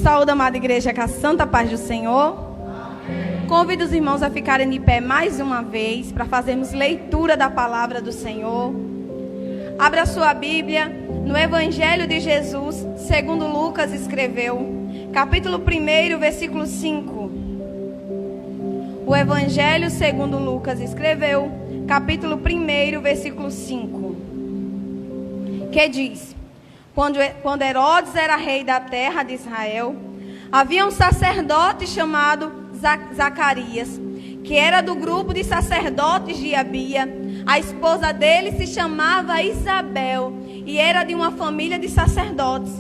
saúdo, amada igreja, com a santa paz do Senhor. Amém. Convido os irmãos a ficarem de pé mais uma vez para fazermos leitura da palavra do Senhor. Abra a sua Bíblia no Evangelho de Jesus, segundo Lucas escreveu, capítulo 1, versículo 5. O Evangelho segundo Lucas escreveu, capítulo 1, versículo 5. Que diz: Quando Herodes era rei da terra de Israel, havia um sacerdote chamado Zacarias, que era do grupo de sacerdotes de Abia. A esposa dele se chamava Isabel e era de uma família de sacerdotes.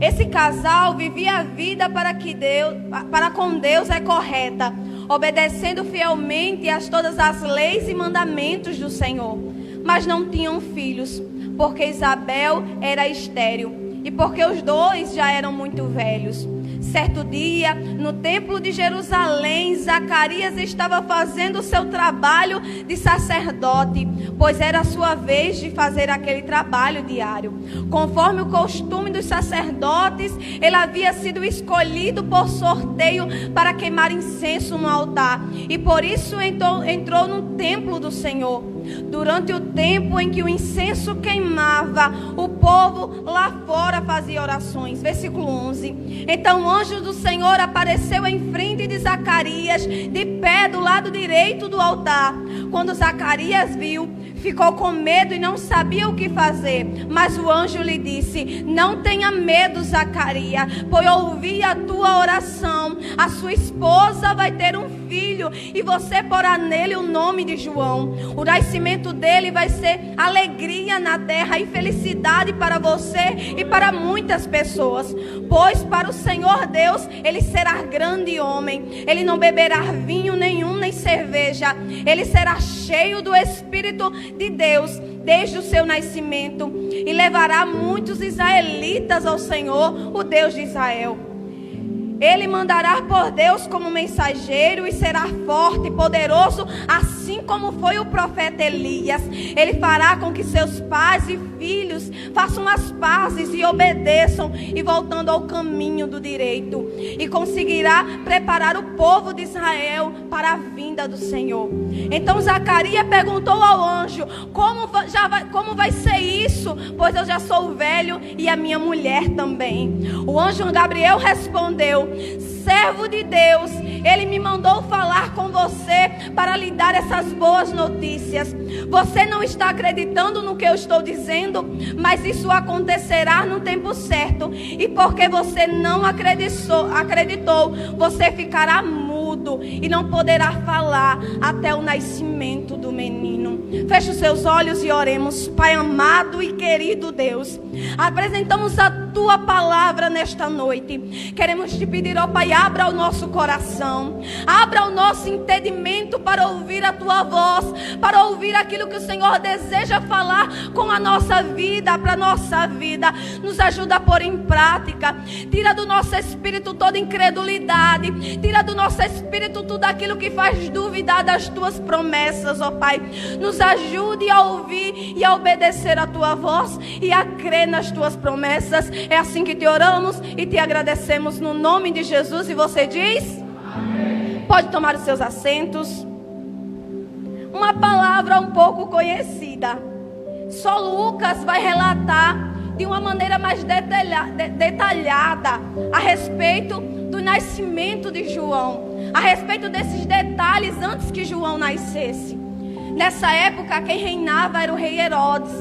Esse casal vivia a vida para com Deus é correta, obedecendo fielmente a todas as leis e mandamentos do Senhor. Mas não tinham filhos, porque Isabel era estéril e porque os dois já eram muito velhos. Certo dia, no templo de Jerusalém, Zacarias estava fazendo o seu trabalho de sacerdote, pois era a sua vez de fazer aquele trabalho diário. Conforme o costume dos sacerdotes, ele havia sido escolhido por sorteio para queimar incenso no altar, e por isso entrou no templo do Senhor. Durante o tempo em que o incenso queimava, o povo lá fora fazia orações. Versículo 11. Então o anjo do Senhor apareceu em frente de Zacarias, de pé do lado direito do altar. Quando Zacarias viu, ficou com medo e não sabia o que fazer. Mas o anjo lhe disse: não tenha medo, Zacarias, pois ouvi a tua oração. A sua esposa vai ter um filho e você porá nele o nome de João. O nascimento dele vai ser alegria na terra e felicidade para você e para muitas pessoas. Pois para o Senhor Deus ele será grande homem. Ele não beberá vinho nenhum nem cerveja. Ele será cheio do Espírito de Deus desde o seu nascimento, e levará muitos israelitas ao Senhor, o Deus de Israel. Ele mandará por Deus como mensageiro e será forte e poderoso, assim como foi o profeta Elias. Ele fará com que seus pais e filhos façam as pazes e obedeçam, e voltando ao caminho do direito, e conseguirá preparar o povo de Israel para a vinda do Senhor. Então Zacarias perguntou ao anjo: como vai ser isso? Pois eu já sou velho e a minha mulher também. O anjo Gabriel respondeu: servo de Deus, ele me mandou falar com você para lhe dar essas boas notícias. Você não está acreditando no que eu estou dizendo, mas isso acontecerá no tempo certo. E porque você não acreditou, você ficará mudo e não poderá falar até o nascimento do menino. Feche os seus olhos e oremos. Pai amado e querido Deus, apresentamos a tua palavra nesta noite. Queremos te pedir, ó Pai, abra o nosso coração, abra o nosso entendimento para ouvir a tua voz, para ouvir aquilo que o Senhor deseja falar com a nossa vida, para a nossa vida. Nos ajuda a pôr em prática. Tira do nosso espírito toda incredulidade, tira do nosso espírito tudo aquilo que faz duvidar das tuas promessas, ó Pai. Nos ajude a ouvir e a obedecer a tua voz e a crer nas tuas promessas. É assim que te oramos e te agradecemos no nome de Jesus. E você diz? Amém. Pode tomar os seus assentos. Uma palavra um pouco conhecida. Só Lucas vai relatar de uma maneira mais detalhada a respeito do nascimento de João, a respeito desses detalhes antes que João nascesse. Nessa época quem reinava era o rei Herodes.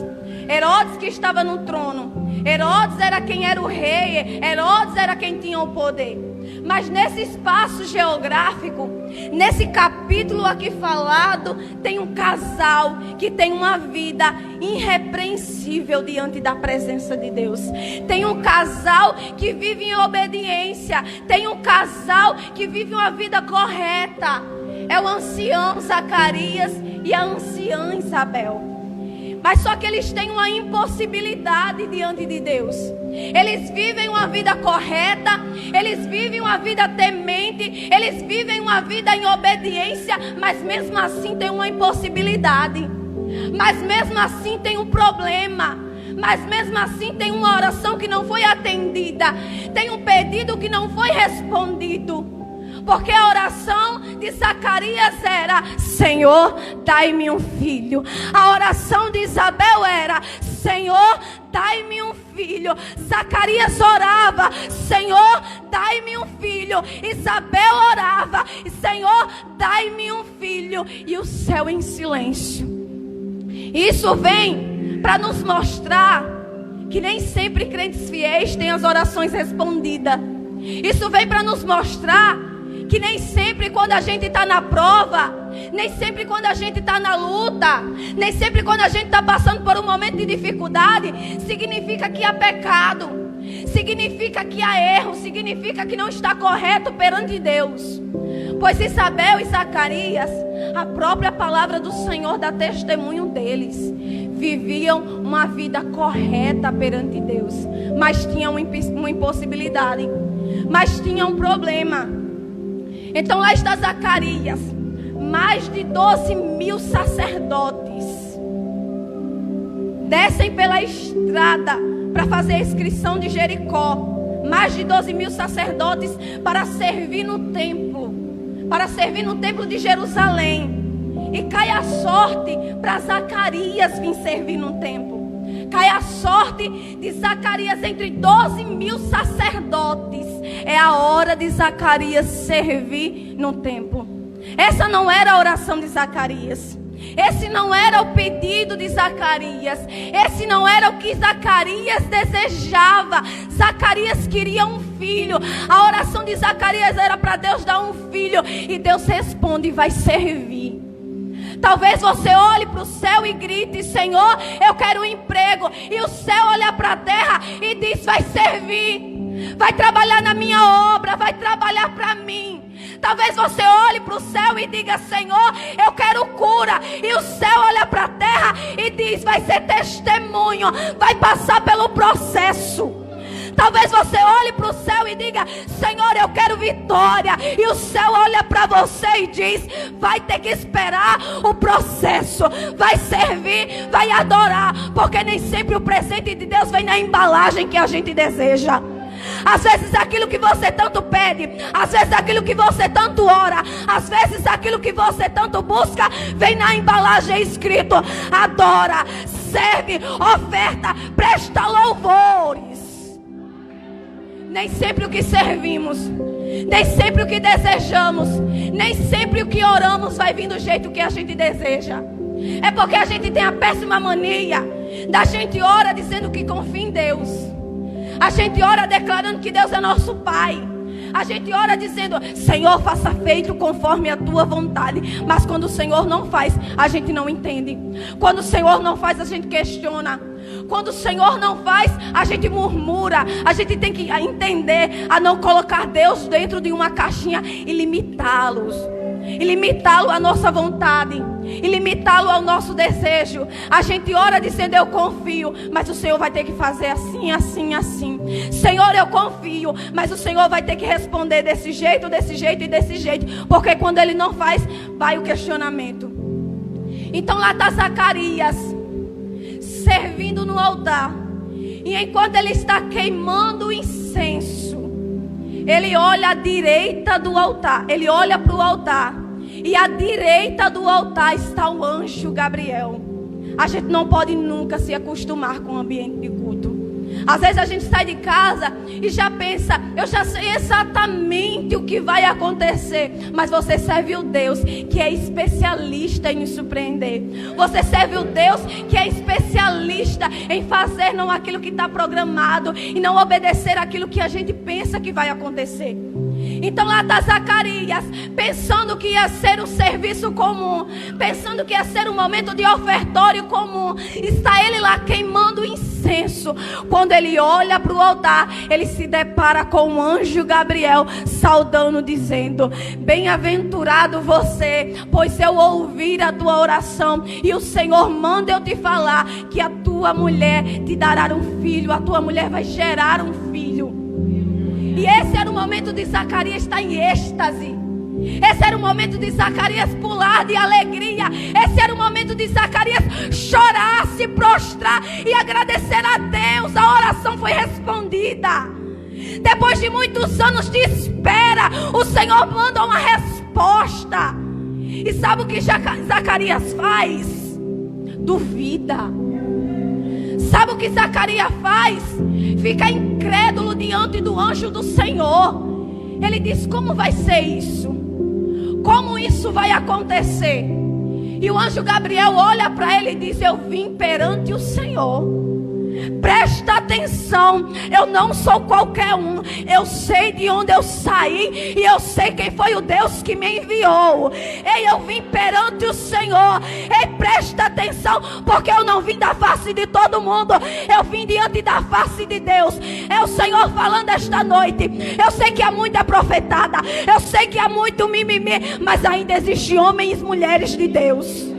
Herodes que estava no trono. Herodes era quem era o rei. Herodes era quem tinha o poder. Mas nesse espaço geográfico, nesse capítulo aqui falado, tem um casal que tem uma vida irrepreensível diante da presença de Deus. Tem um casal que vive em obediência. Tem um casal que vive uma vida correta. É o ancião Zacarias e a anciã Isabel. Mas só que eles têm uma impossibilidade diante de Deus. Eles vivem uma vida correta, eles vivem uma vida temente, eles vivem uma vida em obediência, mas mesmo assim tem uma impossibilidade. Mas mesmo assim tem um problema. Mas mesmo assim tem uma oração que não foi atendida. Tem um pedido que não foi respondido. Porque a oração de Zacarias era: Senhor, dai-me um filho. A oração de Isabel era: Senhor, dai-me um filho. Zacarias orava: Senhor, dai-me um filho. Isabel orava: Senhor, dai-me um filho. E o céu em silêncio. Isso vem para nos mostrar que nem sempre crentes fiéis têm as orações respondidas. Isso vem para nos mostrar que nem sempre quando a gente está na prova, nem sempre quando a gente está na luta, nem sempre quando a gente está passando por um momento de dificuldade, significa que há pecado, significa que há erro, significa que não está correto perante Deus. Pois Isabel e Zacarias, a própria palavra do Senhor dá testemunho deles. Viviam uma vida correta perante Deus, mas tinham uma impossibilidade, mas tinham um problema. Então lá está Zacarias, mais de 12.000 sacerdotes descem pela estrada para fazer a inscrição de Jericó. Mais de 12.000 sacerdotes para servir no templo, de Jerusalém. E cai a sorte para Zacarias vir servir no templo. Cai a sorte de Zacarias entre 12.000 sacerdotes. É a hora de Zacarias servir no templo. Essa não era a oração de Zacarias. Esse não era o pedido de Zacarias. Esse não era o que Zacarias desejava. Zacarias queria um filho. A oração de Zacarias era para Deus dar um filho. E Deus responde: vai servir. Talvez você olhe para o céu e grite: Senhor, eu quero um emprego. E o céu olha para a terra e diz: vai servir, vai trabalhar na minha obra, vai trabalhar para mim. Talvez você olhe para o céu e diga: Senhor, eu quero cura. E o céu olha para a terra e diz: vai ser testemunho, vai passar pelo processo. Talvez você olhe para o céu e diga: Senhor, eu quero vitória. E o céu olha para você e diz: vai ter que esperar o processo, vai servir, vai adorar. Porque nem sempre o presente de Deus vem na embalagem que a gente deseja. Às vezes aquilo que você tanto pede, às vezes aquilo que você tanto ora, às vezes aquilo que você tanto busca, vem na embalagem escrito: adora, serve, oferta, presta louvores. Nem sempre o que servimos, nem sempre o que desejamos, nem sempre o que oramos vai vir do jeito que a gente deseja. É porque a gente tem a péssima mania da gente ora dizendo que confia em Deus. A gente ora declarando que Deus é nosso Pai. A gente ora dizendo: Senhor, faça feito conforme a tua vontade. Mas quando o Senhor não faz, a gente não entende. Quando o Senhor não faz, a gente questiona. Quando o Senhor não faz, a gente murmura. A gente tem que entender a não colocar Deus dentro de uma caixinha e limitá-lo à nossa vontade, e limitá-lo ao nosso desejo. A gente ora dizendo: eu confio, mas o Senhor vai ter que fazer assim, assim, assim. Senhor, eu confio, mas o Senhor vai ter que responder desse jeito e desse jeito. Porque quando Ele não faz, vai o questionamento. Então lá está Zacarias servindo no altar. E enquanto ele está queimando o incenso, ele olha à direita do altar. Ele olha para o altar. E à direita do altar está o anjo Gabriel. A gente não pode nunca se acostumar com o ambiente de culto. Às vezes a gente sai de casa e já pensa: eu já sei exatamente o que vai acontecer. Mas você serve o Deus que é especialista em nos surpreender. Você serve o Deus que é especialista em fazer não aquilo que está programado e não obedecer aquilo que a gente pensa que vai acontecer. Então lá está Zacarias, pensando que ia ser um serviço comum, pensando que ia ser um momento de ofertório comum. Está ele lá queimando incenso. Quando ele olha para o altar, ele se depara com o anjo Gabriel saudando, dizendo: bem-aventurado você, pois eu ouvi a tua oração, e o Senhor manda eu te falar que a tua mulher te dará um filho, a tua mulher vai gerar um filho. E esse era o momento de Zacarias estar em êxtase. Esse era o momento de Zacarias pular de alegria. Esse era o momento de Zacarias chorar, se prostrar e agradecer a Deus. A oração foi respondida. Depois de muitos anos de espera, o Senhor manda uma resposta. E sabe o que Zacarias faz? Duvida. Sabe o que Zacarias faz? Fica incrédulo diante do anjo do Senhor. Ele diz: como vai ser isso? Como isso vai acontecer? E o anjo Gabriel olha para ele e diz: eu vim perante o Senhor. Presta atenção, eu não sou qualquer um. Eu sei de onde eu saí e eu sei quem foi o Deus que me enviou. Ei, eu vim perante o Senhor. Ei, presta atenção, porque eu não vim da face de todo mundo. Eu vim diante da face de Deus. É o Senhor falando esta noite. Eu sei que há muita profetada, eu sei que há muito mimimi, mas ainda existem homens e mulheres de Deus.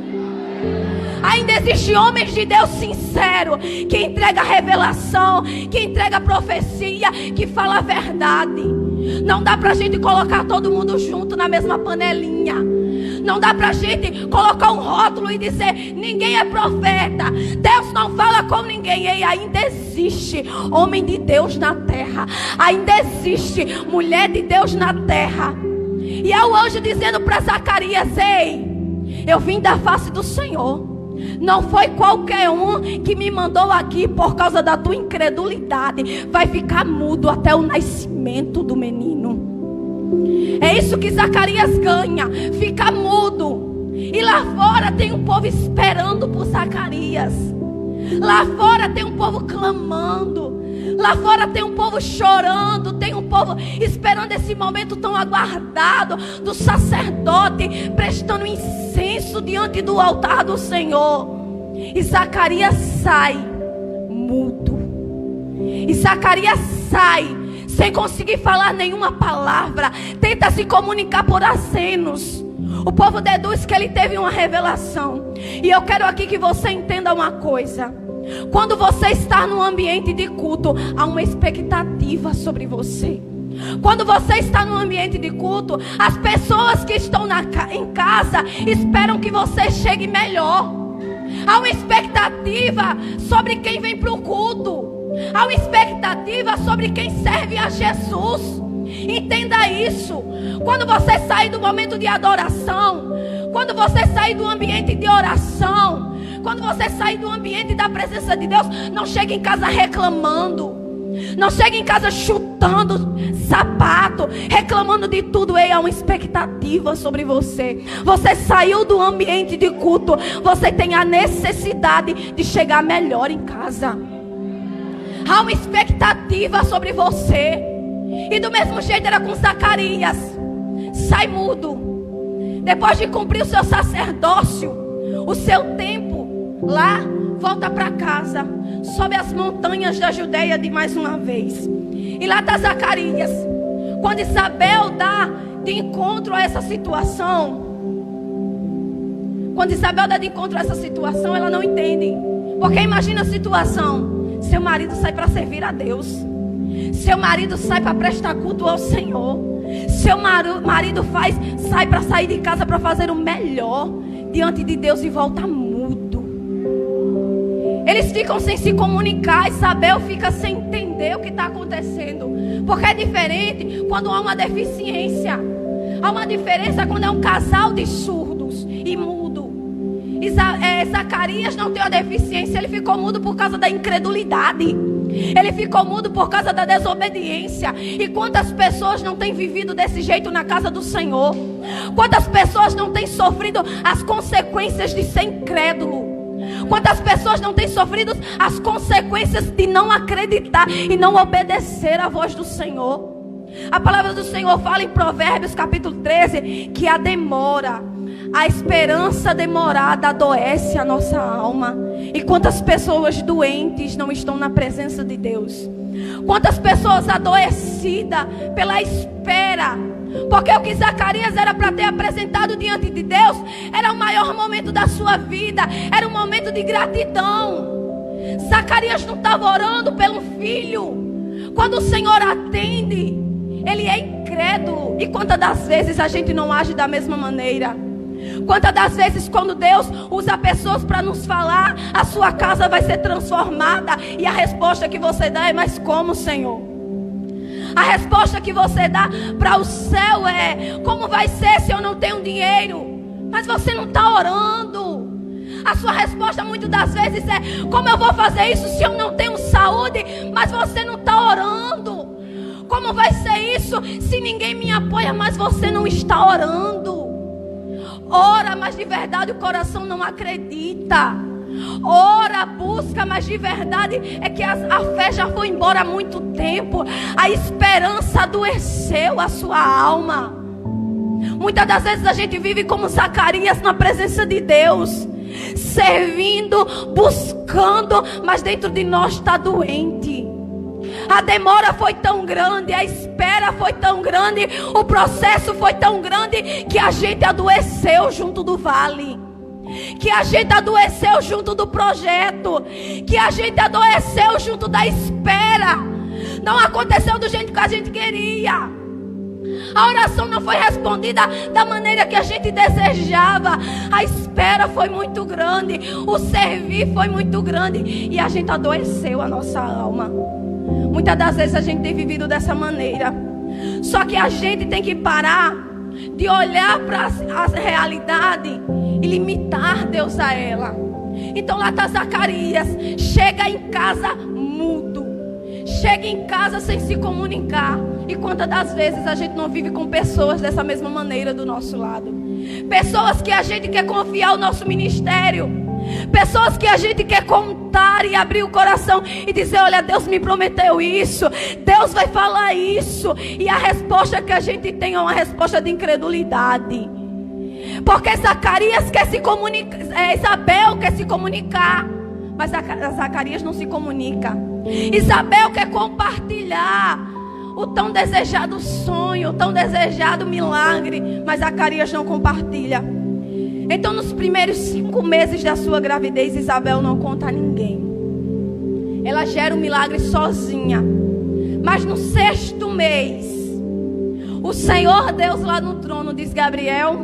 Ainda existem homens de Deus sinceros, que entrega revelação, que entrega profecia, que fala a verdade. Não dá pra gente colocar todo mundo junto na mesma panelinha. Não dá pra gente colocar um rótulo e dizer: ninguém é profeta, Deus não fala com ninguém. E ainda existe homem de Deus na terra. Ainda existe mulher de Deus na terra. E é o anjo dizendo para Zacarias: ei, eu vim da face do Senhor. Não foi qualquer um que me mandou aqui por causa da tua incredulidade. Vai ficar mudo até o nascimento do menino. É isso que Zacarias ganha. Fica mudo. E lá fora tem um povo esperando por Zacarias. Lá fora tem um povo clamando. Lá fora tem um povo chorando. Tem um povo esperando esse momento tão aguardado do sacerdote prestando incenso diante do altar do Senhor. E Zacarias sai mudo. E Zacarias sai sem conseguir falar nenhuma palavra. Tenta se comunicar por acenos. O povo deduz que ele teve uma revelação. E eu quero aqui que você entenda uma coisa. Quando você está num ambiente de culto, há uma expectativa sobre você. Quando você está num ambiente de culto, as pessoas que estão em casa esperam que você chegue melhor. Há uma expectativa sobre quem vem para o culto. Há uma expectativa sobre quem serve a Jesus. Entenda isso. Quando você sair do momento de adoração, quando você sair do ambiente de oração, quando você sair do ambiente da presença de Deus, não chegue em casa reclamando. Não chegue em casa chutando sapato, reclamando de tudo. Ei, há uma expectativa sobre você. Você saiu do ambiente de culto, você tem a necessidade de chegar melhor em casa. Há uma expectativa sobre você. E do mesmo jeito era com Zacarias. Sai mudo. Depois de cumprir o seu sacerdócio, o seu tempo lá, volta para casa. Sobe as montanhas da Judeia de mais uma vez. E lá está Zacarias. Quando Isabel dá de encontro a essa situação, ela não entende. Porque imagina a situação: seu marido sai para servir a Deus. Seu marido sai para prestar culto ao Senhor. Seu marido sai para sair de casa para fazer o melhor diante de Deus e volta mudo. Eles ficam sem se comunicar. Isabel fica sem entender o que está acontecendo. Porque é diferente quando há uma deficiência. Há uma diferença quando é um casal de surdos e mudo. Zacarias não tem a deficiência. Ele ficou mudo por causa da incredulidade. Ele ficou mudo por causa da desobediência. E quantas pessoas não têm vivido desse jeito na casa do Senhor? Quantas pessoas não têm sofrido as consequências de ser incrédulo? Quantas pessoas não têm sofrido as consequências de não acreditar e não obedecer à voz do Senhor? A palavra do Senhor fala em Provérbios capítulo 13 que a demora, a esperança demorada adoece a nossa alma. E quantas pessoas doentes não estão na presença de Deus? Quantas pessoas adoecidas pela espera? Porque o que Zacarias era para ter apresentado diante de Deus era o maior momento da sua vida. Era um momento de gratidão. Zacarias não estava orando pelo filho. Quando o Senhor atende, Ele é incrédulo. E quantas das vezes a gente não age da mesma maneira? Quantas das vezes quando Deus usa pessoas para nos falar, a sua casa vai ser transformada, e a resposta que você dá é: mas como, Senhor? A resposta que você dá para o céu é: como vai ser se eu não tenho dinheiro? Mas você não está orando. A sua resposta muitas das vezes é: como eu vou fazer isso se eu não tenho saúde? Mas você não está orando. Como vai ser isso se ninguém me apoia? Mas você não está orando. Ora, mas de verdade o coração não acredita. Ora, busca, mas de verdade é que a fé já foi embora há muito tempo. A esperança adoeceu a sua alma. Muitas das vezes a gente vive como Zacarias na presença de Deus, servindo, buscando, mas dentro de nós está doente. A demora foi tão grande, a espera foi tão grande, o processo foi tão grande que a gente adoeceu junto do vale, que a gente adoeceu junto do projeto, que a gente adoeceu junto da espera. Não aconteceu do jeito que a gente queria. A oração não foi respondida da maneira que a gente desejava. A espera foi muito grande, o servir foi muito grande, e a gente adoeceu a nossa alma. Muitas das vezes a gente tem vivido dessa maneira. Só que a gente tem que parar de olhar para a realidade e limitar Deus a ela. Então lá está Zacarias, chega em casa mudo, chega em casa sem se comunicar. E quantas das vezes a gente não vive com pessoas dessa mesma maneira do nosso lado? Pessoas que a gente quer confiar o nosso ministério, pessoas que a gente quer contar e abrir o coração e dizer: olha, Deus me prometeu isso, Deus vai falar isso. E a resposta que a gente tem é uma resposta de incredulidade. Porque Zacarias quer se comunicar, Isabel quer se comunicar, mas Zacarias não se comunica. Isabel quer compartilhar o tão desejado sonho, o tão desejado milagre, mas Zacarias não compartilha. Então nos primeiros 5 meses da sua gravidez, Isabel não conta a ninguém. Ela gera o milagre sozinha. Mas no 6º mês, o Senhor Deus lá no trono diz: Gabriel,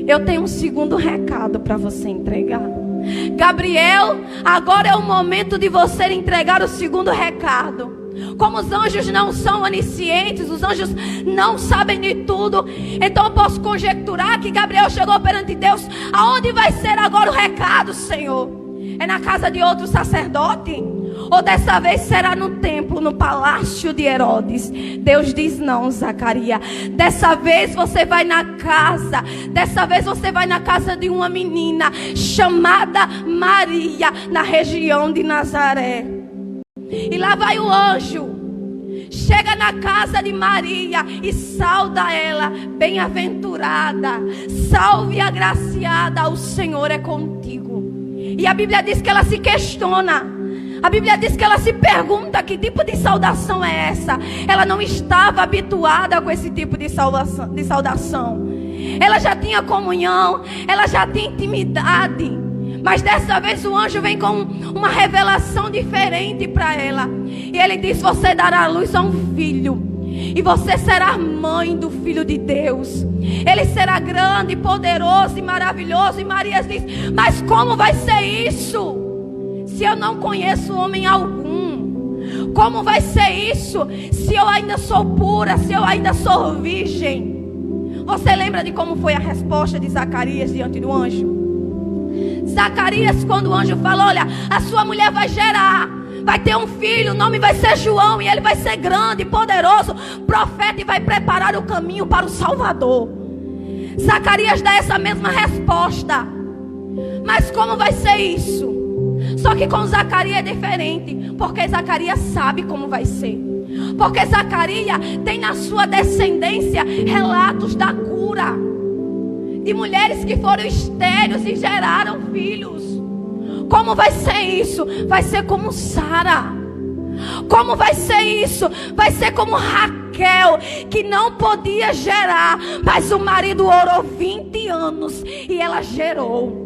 eu tenho um segundo recado para você entregar. Gabriel, agora é o momento de você entregar o segundo recado. Como os anjos não são oniscientes, os anjos não sabem de tudo, então eu posso conjecturar que Gabriel chegou perante Deus: aonde vai ser agora o recado, Senhor? É na casa de outro sacerdote? Ou dessa vez será no templo, no palácio de Herodes? Deus diz: não, Zacarias, dessa vez você vai na casa, dessa vez você vai na casa de uma menina chamada Maria, na região de Nazaré. E lá vai o anjo, chega na casa de Maria e sauda ela: bem-aventurada, salve agraciada, o Senhor é contigo. E a Bíblia diz que ela se questiona, a Bíblia diz que ela se pergunta: que tipo de saudação é essa? Ela não estava habituada com esse tipo de saudação. Ela já tinha comunhão, ela já tinha intimidade, mas dessa vez o anjo vem com uma revelação diferente para ela. E ele diz: você dará à luz a um filho, e você será mãe do Filho de Deus. Ele será grande, poderoso e maravilhoso. E Maria diz: mas como vai ser isso, se eu não conheço homem algum? Como vai ser isso, se eu ainda sou pura, se eu ainda sou virgem? Você lembra de como foi a resposta de Zacarias diante do anjo? Zacarias, quando o anjo falou: olha, a sua mulher vai gerar, vai ter um filho, o nome vai ser João, e ele vai ser grande, poderoso, profeta, e vai preparar o caminho para o Salvador. Zacarias dá essa mesma resposta: mas como vai ser isso? Só que com Zacarias é diferente, porque Zacarias sabe como vai ser. Porque Zacarias tem na sua descendência relatos da cura, de mulheres que foram estéreis e geraram filhos. Como vai ser isso? Vai ser como Sara. Como vai ser isso? Vai ser como Raquel, que não podia gerar, mas o marido orou 20 anos e ela gerou.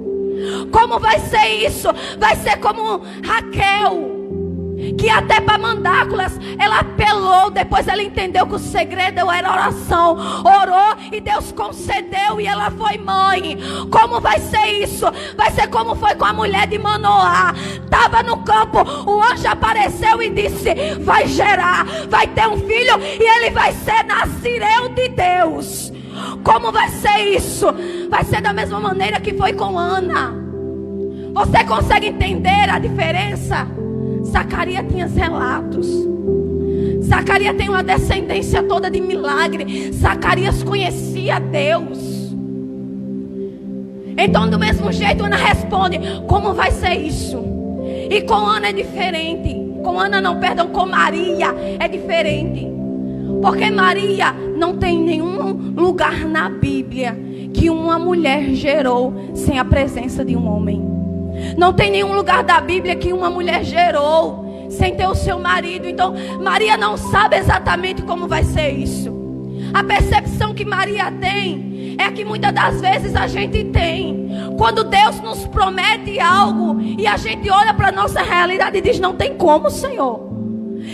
Como vai ser isso? Vai ser como Raquel, que até para mandáculas ela apelou. Depois ela entendeu que o segredo era oração. Orou e Deus concedeu e ela foi mãe. Como vai ser isso? Vai ser como foi com a mulher de Manoá. Estava no campo, o anjo apareceu e disse: vai gerar, vai ter um filho e ele vai ser nazireu de Deus. Como vai ser isso? Vai ser da mesma maneira que foi com Ana. Você consegue entender a diferença? Zacarias tinha relatos. Zacarias tem uma descendência toda de milagre. Zacarias conhecia Deus. Então, do mesmo jeito, Ana responde: como vai ser isso? E com Ana é diferente. Com Ana não, perdão, com Maria é diferente. Porque Maria não tem nenhum lugar na Bíblia que uma mulher gerou sem a presença de um homem. Não tem nenhum lugar da Bíblia que uma mulher gerou sem ter o seu marido. Então Maria não sabe exatamente como vai ser isso. A percepção que Maria tem é que muitas das vezes a gente tem. Quando Deus nos promete algo e a gente olha para a nossa realidade e diz: não tem como, Senhor.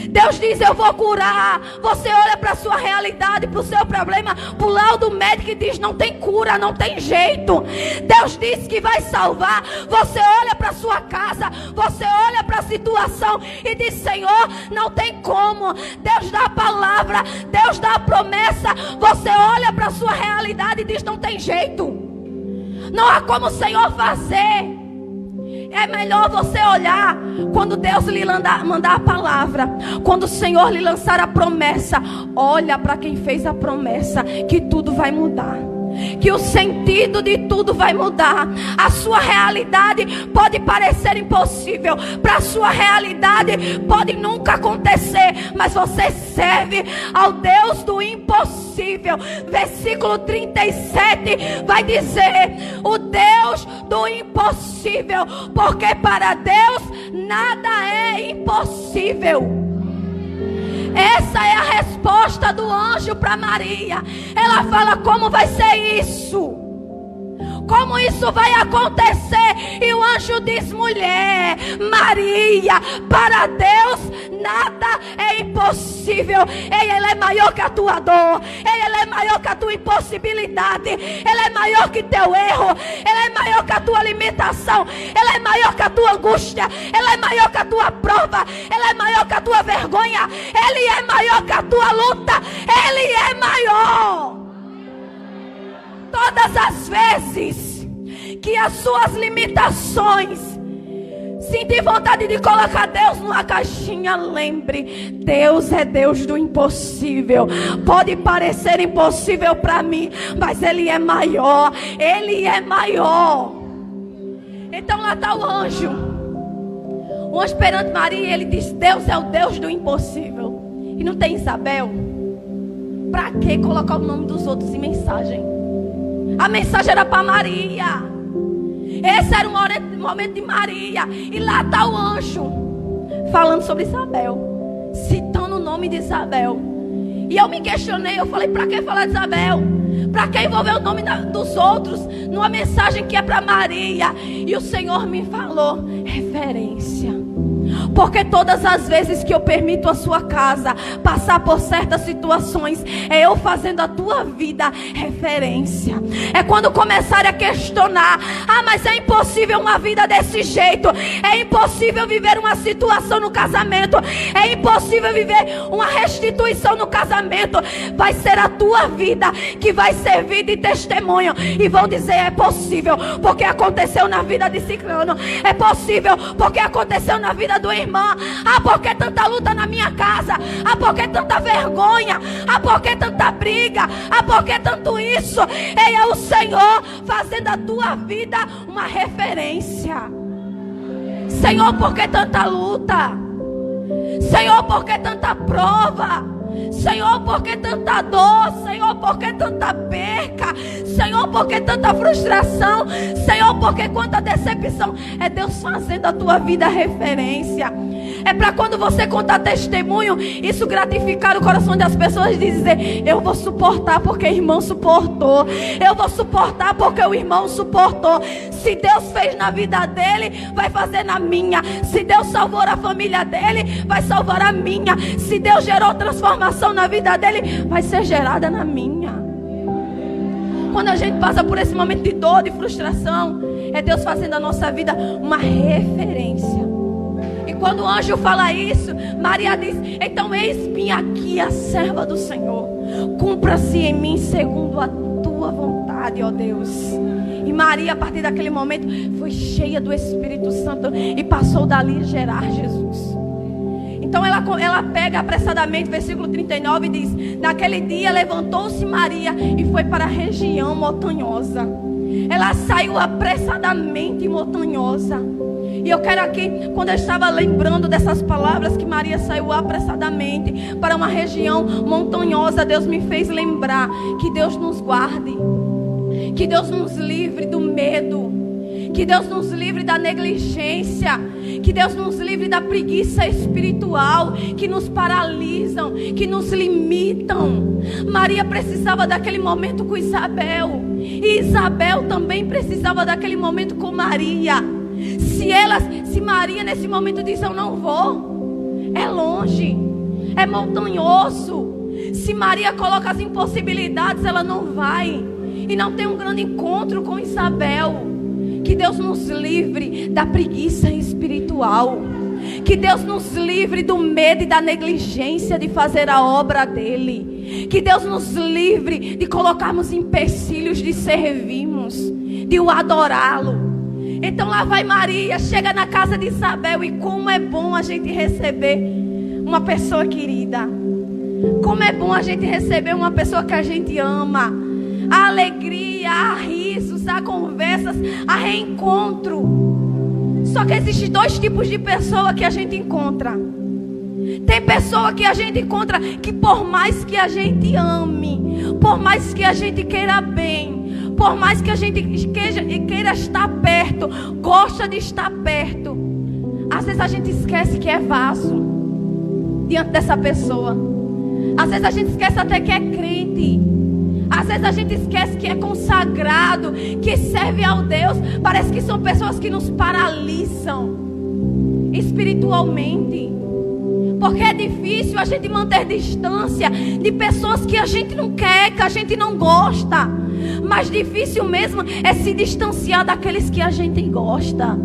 Deus diz: eu vou curar. Você olha para a sua realidade, para o seu problema, para o laudo médico e diz: não tem cura, não tem jeito. Deus diz que vai salvar. Você olha para a sua casa, você olha para a situação e diz: Senhor, não tem como. Deus dá a palavra, Deus dá a promessa. Você olha para a sua realidade e diz: não tem jeito, não há como o Senhor fazer. É melhor você olhar quando Deus lhe mandar a palavra. Quando o Senhor lhe lançar a promessa, olha para quem fez a promessa, que tudo vai mudar. Que o sentido de tudo vai mudar. A sua realidade pode parecer impossível. Para a sua realidade pode nunca acontecer. Mas você serve ao Deus do impossível. Versículo 37 vai dizer: o Deus do impossível. Porque para Deus nada é impossível. Essa é a resposta do anjo para Maria. Ela fala: como vai ser isso? Como isso vai acontecer? E o anjo diz: mulher, Maria, para Deus nada é impossível. Ele é maior que a tua dor. Ele é maior que a tua impossibilidade. Ele é maior que teu erro. Ele é maior que a tua limitação. Ele é maior que a tua angústia. Ele é maior que a tua prova. Ele é maior que a tua vergonha. Ele é maior que a tua luta. Ele é maior. Todas as vezes que as suas limitações sentir vontade de colocar Deus numa caixinha, lembre: Deus é Deus do impossível. Pode parecer impossível para mim, mas Ele é maior. Ele é maior. Então lá está o anjo. O anjo perante Maria, ele diz: Deus é o Deus do impossível. E não tem Isabel? Para que colocar o nome dos outros em mensagem? A mensagem era para Maria. Esse era o momento de Maria. E lá está o anjo falando sobre Isabel, citando o nome de Isabel. E eu me questionei, eu falei: para que falar de Isabel? Para que envolver o nome dos outros numa mensagem que é para Maria? E o Senhor me falou: referência. Porque todas as vezes que eu permito a sua casa passar por certas situações, é eu fazendo a tua vida referência. É quando começarem a questionar: ah, mas é impossível uma vida desse jeito. É impossível viver uma situação no casamento. É impossível viver uma restituição no casamento. Vai ser a tua vida que vai servir de testemunho. E vão dizer: é possível porque aconteceu na vida de Ciclano. É possível porque aconteceu na vida do irmão. Ah, porque tanta luta na minha casa? Ah, porque tanta vergonha? Ah, porque tanta briga? Ah, porque tanto isso? Ele é o Senhor fazendo a tua vida uma referência. Senhor, por que tanta luta? Senhor, por que tanta prova? Senhor, por que tanta dor? Senhor, por que tanta perca? Senhor, por que tanta frustração? Senhor, por que quanta decepção? É Deus fazendo a tua vida referência. É para quando você contar testemunho, isso gratificar o coração das pessoas e dizer: eu vou suportar porque o irmão suportou. Eu vou suportar porque o irmão suportou. Se Deus fez na vida dele, vai fazer na minha. Se Deus salvou a família dele, vai salvar a minha. Se Deus gerou transformação na vida dele, vai ser gerada na minha. Quando a gente passa por esse momento de dor, de frustração, é Deus fazendo a nossa vida uma referência. E quando o anjo fala isso, Maria diz: então eis-me aqui, a serva do Senhor. Cumpra-se em mim segundo a tua vontade, ó Deus. E Maria, a partir daquele momento, foi cheia do Espírito Santo e passou dali a gerar Jesus. Então ela pega apressadamente, versículo 39 diz: naquele dia levantou-se Maria e foi para a região montanhosa. Ela saiu apressadamente montanhosa. E eu quero aqui, quando eu estava lembrando dessas palavras, que Maria saiu apressadamente para uma região montanhosa, Deus me fez lembrar que Deus nos guarde, que Deus nos livre do medo, que Deus nos livre da negligência, que Deus nos livre da preguiça espiritual, que nos paralisam, que nos limitam. Maria precisava daquele momento com Isabel, e Isabel também precisava daquele momento com Maria. Se Maria nesse momento diz: eu não vou, é longe, é montanhoso. Se Maria coloca as impossibilidades, ela não vai, e não tem um grande encontro com Isabel. Que Deus nos livre da preguiça espiritual, que Deus nos livre do medo e da negligência de fazer a obra dele, que Deus nos livre de colocarmos empecilhos de servirmos, de o adorá-lo. Então lá vai Maria, chega na casa de Isabel, e como é bom a gente receber uma pessoa querida. Como é bom a gente receber uma pessoa que a gente ama. Há alegria, há risos, há conversas, há reencontro. Só que existem dois tipos de pessoa que a gente encontra. Tem pessoa que a gente encontra que por mais que a gente ame, por mais que a gente queira bem, por mais que a gente queira estar perto, gosta de estar perto, às vezes a gente esquece que é vaso diante dessa pessoa. Às vezes a gente esquece até que é crente. Às vezes a gente esquece que é consagrado, que serve ao Deus. Parece que são pessoas que nos paralisam espiritualmente. Porque é difícil a gente manter distância de pessoas que a gente não quer, que a gente não gosta. Mas difícil mesmo é se distanciar daqueles que a gente gosta.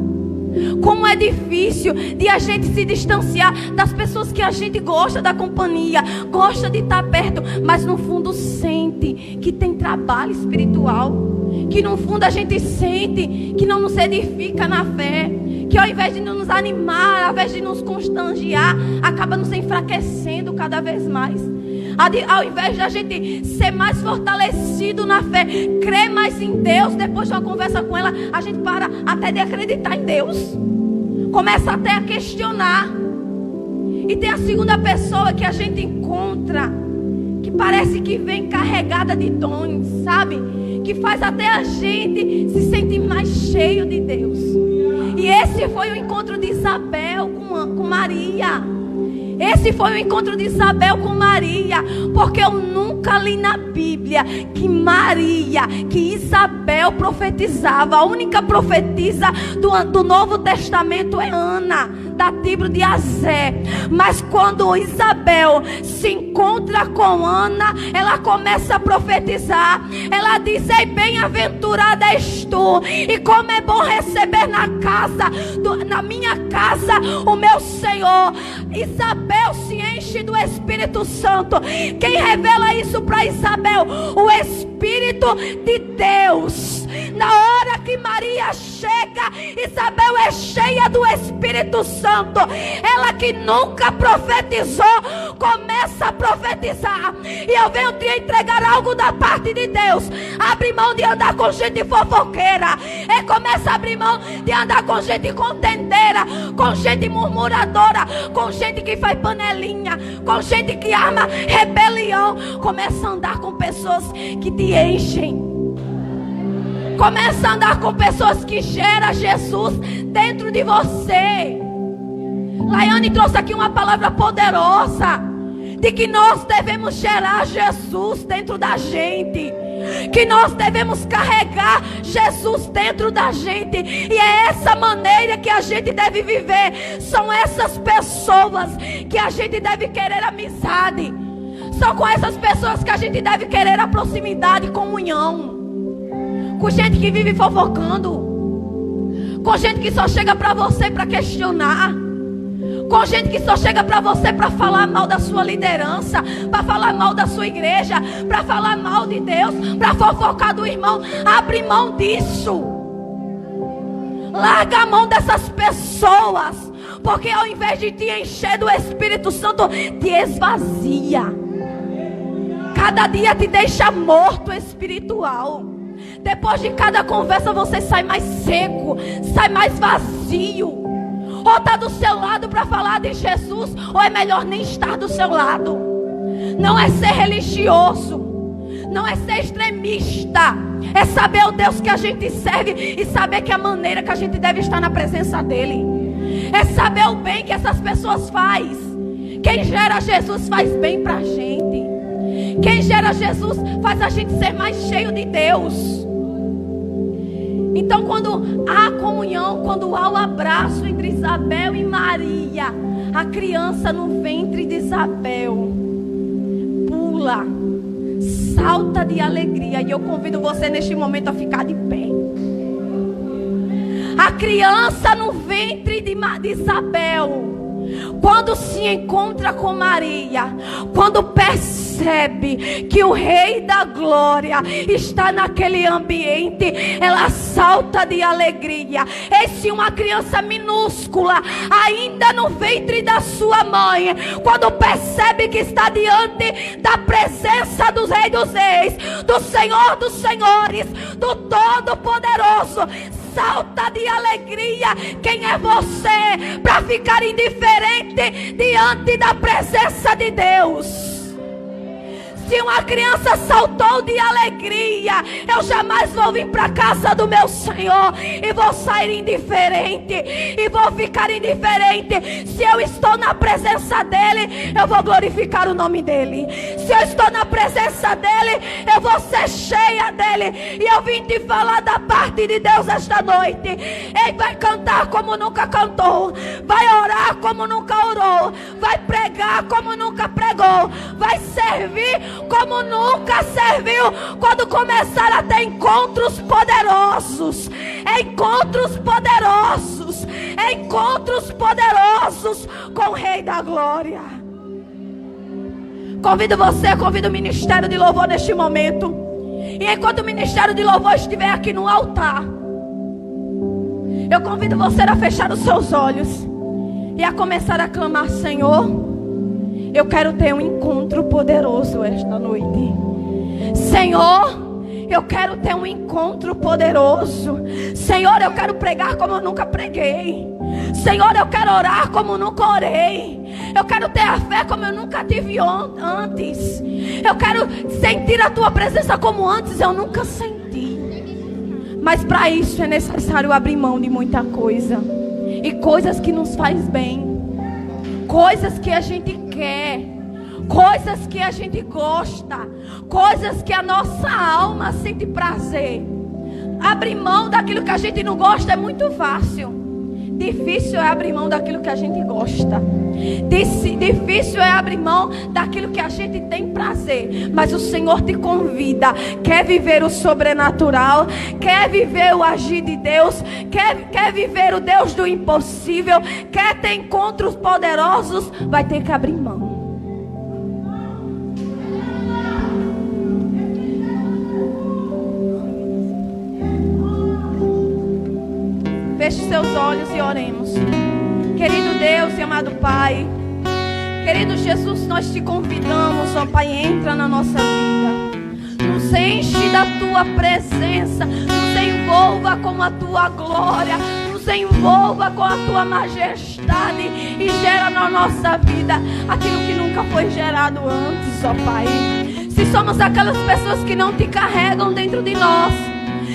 Como é difícil de a gente se distanciar das pessoas que a gente gosta da companhia, gosta de estar perto, mas no fundo sente que tem trabalho espiritual, que no fundo a gente sente que não nos edifica na fé, que ao invés de nos animar, ao invés de nos constangiar, acaba nos enfraquecendo cada vez mais. Ao invés de a gente ser mais fortalecido na fé, crer mais em Deus, depois de uma conversa com ela, a gente para até de acreditar em Deus, começa até a questionar. E tem a segunda pessoa que a gente encontra, que parece que vem carregada de dons, sabe? Que faz até a gente se sentir mais cheio de Deus. E esse foi o encontro de Isabel com Maria. Esse foi o encontro de Isabel com Maria. Porque eu nunca li na Bíblia que Isabel profetizava. A única profetisa do Novo Testamento é Ana, da tribo de Azé. Mas quando Isabel se encontra com Ana, ela começa a profetizar. Ela diz: ei, bem-aventurada és tu, e como é bom receber na minha casa o meu Senhor. Isabel se enche do Espírito Santo. Quem revela isso para Isabel? O Espírito de Deus. Na hora que Maria chega, Isabel é cheia do Espírito Santo. Ela que nunca profetizou, começa a profetizar profetizar. E eu venho te entregar algo da parte de Deus. Abre mão de andar com gente fofoqueira. Começa a abrir mão de andar com gente contendeira, com gente murmuradora, com gente que faz panelinha, com gente que arma rebelião. Começa a andar com pessoas que te enchem. Começa a andar com pessoas que geram Jesus dentro de você. Laiane trouxe aqui uma palavra poderosa de que nós devemos gerar Jesus dentro da gente, que nós devemos carregar Jesus dentro da gente. E é essa maneira que a gente deve viver. São essas pessoas que a gente deve querer amizade. São com essas pessoas que a gente deve querer a proximidade, comunhão. Com gente que vive fofocando, com gente que só chega para você para questionar, com gente que só chega para você para falar mal da sua liderança, para falar mal da sua igreja, para falar mal de Deus, para fofocar do irmão. Abre mão disso. Larga a mão dessas pessoas, porque ao invés de te encher do Espírito Santo, te esvazia. Cada dia te deixa morto espiritual. Depois de cada conversa você sai mais seco, sai mais vazio. Ou está do seu lado para falar de Jesus, ou é melhor nem estar do seu lado. Não é ser religioso, não é ser extremista, é saber o Deus que a gente serve e saber que a maneira que a gente deve estar na presença dele. É saber o bem que essas pessoas fazem. Quem gera Jesus faz bem para a gente. Quem gera Jesus faz a gente ser mais cheio de Deus. Então quando há comunhão, quando há o abraço entre Isabel e Maria, a criança no ventre de Isabel pula, salta de alegria. E eu convido você neste momento a ficar de pé. A criança no ventre de Isabel, quando se encontra com Maria, quando percebe que o Rei da Glória está naquele ambiente, ela salta de alegria. Esse uma criança minúscula, ainda no ventre da sua mãe, quando percebe que está diante da presença do Rei dos Reis, do Senhor dos Senhores, do Todo-Poderoso, salta de alegria. Quem é você para ficar indiferente diante da presença de Deus? Se uma criança saltou de alegria, eu jamais vou vir para a casa do meu Senhor e vou sair indiferente, e vou ficar indiferente. Se eu estou na presença dele, eu vou glorificar o nome dele. Se eu estou na presença dele, eu vou ser cheia dele. E eu vim te falar da parte de Deus esta noite. Ele vai cantar como nunca cantou, vai orar como nunca orou, vai pregar como nunca pregou, vai servir como nunca serviu. Quando começar a ter encontros poderosos, encontros poderosos, encontros poderosos com o Rei da Glória. Convido você, convido o ministério de louvor neste momento. E enquanto o ministério de louvor estiver aqui no altar, eu convido você a fechar os seus olhos e a começar a clamar: Senhor, eu quero ter um encontro poderoso esta noite. Senhor, eu quero ter um encontro poderoso. Senhor, eu quero pregar como eu nunca preguei. Senhor, eu quero orar como eu nunca orei. Eu quero ter a fé como eu nunca tive antes. Eu quero sentir a tua presença como antes eu nunca senti. Mas para isso é necessário abrir mão de muita coisa. E coisas que nos faz bem, coisas que a gente quer, coisas que a gente gosta, coisas que a nossa alma sente prazer. Abrir mão daquilo que a gente não gosta é muito fácil. Difícil é abrir mão daquilo que a gente gosta. Difícil é abrir mão daquilo que a gente tem prazer. Mas o Senhor te convida. Quer viver o sobrenatural? Quer viver o agir de Deus? Quer viver o Deus do impossível? Quer ter encontros poderosos? Vai ter que abrir mão. Feche seus olhos e oremos. Querido Deus e amado Pai, querido Jesus, nós te convidamos, ó Pai, entra na nossa vida. Nos enche da Tua presença. Nos envolva com a Tua glória. Nos envolva com a Tua majestade. E gera na nossa vida aquilo que nunca foi gerado antes, ó Pai. Se somos aquelas pessoas que não Te carregam dentro de nós,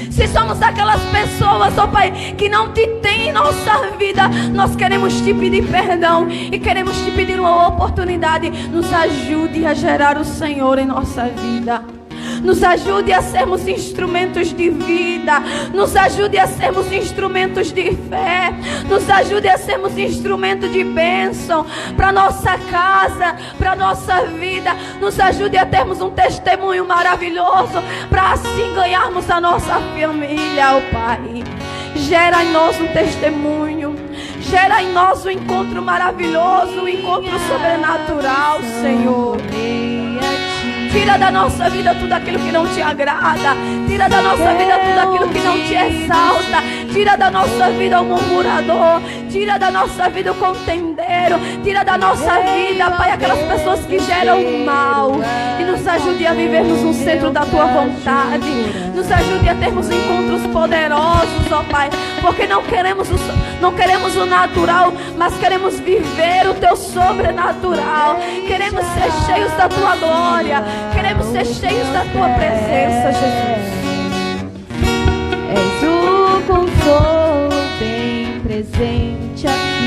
se somos aquelas pessoas, ó Pai, que não Te tem em nossa vida, nós queremos Te pedir perdão e queremos Te pedir uma oportunidade. Nos ajude a gerar o Senhor em nossa vida. Nos ajude a sermos instrumentos de vida. Nos ajude a sermos instrumentos de fé. Nos ajude a sermos instrumentos de bênção para nossa casa, para nossa vida. Nos ajude a termos um testemunho maravilhoso para assim ganharmos a nossa família, ó Pai. Gera em nós um testemunho. Gera em nós um encontro maravilhoso, um encontro sobrenatural, Senhor. Tira da nossa vida tudo aquilo que não Te agrada. Tira da nossa vida tudo aquilo que não Te exalta. Tira da nossa vida o murmurador. Tira da nossa vida o contendeiro. Tira da nossa vida, Pai, aquelas pessoas que geram mal. E nos ajude a vivermos no centro da Tua vontade. Nos ajude a termos encontros poderosos, ó Pai. Porque não queremos o natural, mas queremos viver o Teu sobrenatural. Queremos ser cheios da Tua glória. Queremos ser cheios da Tua presença, Jesus. És o consolo bem presente aqui.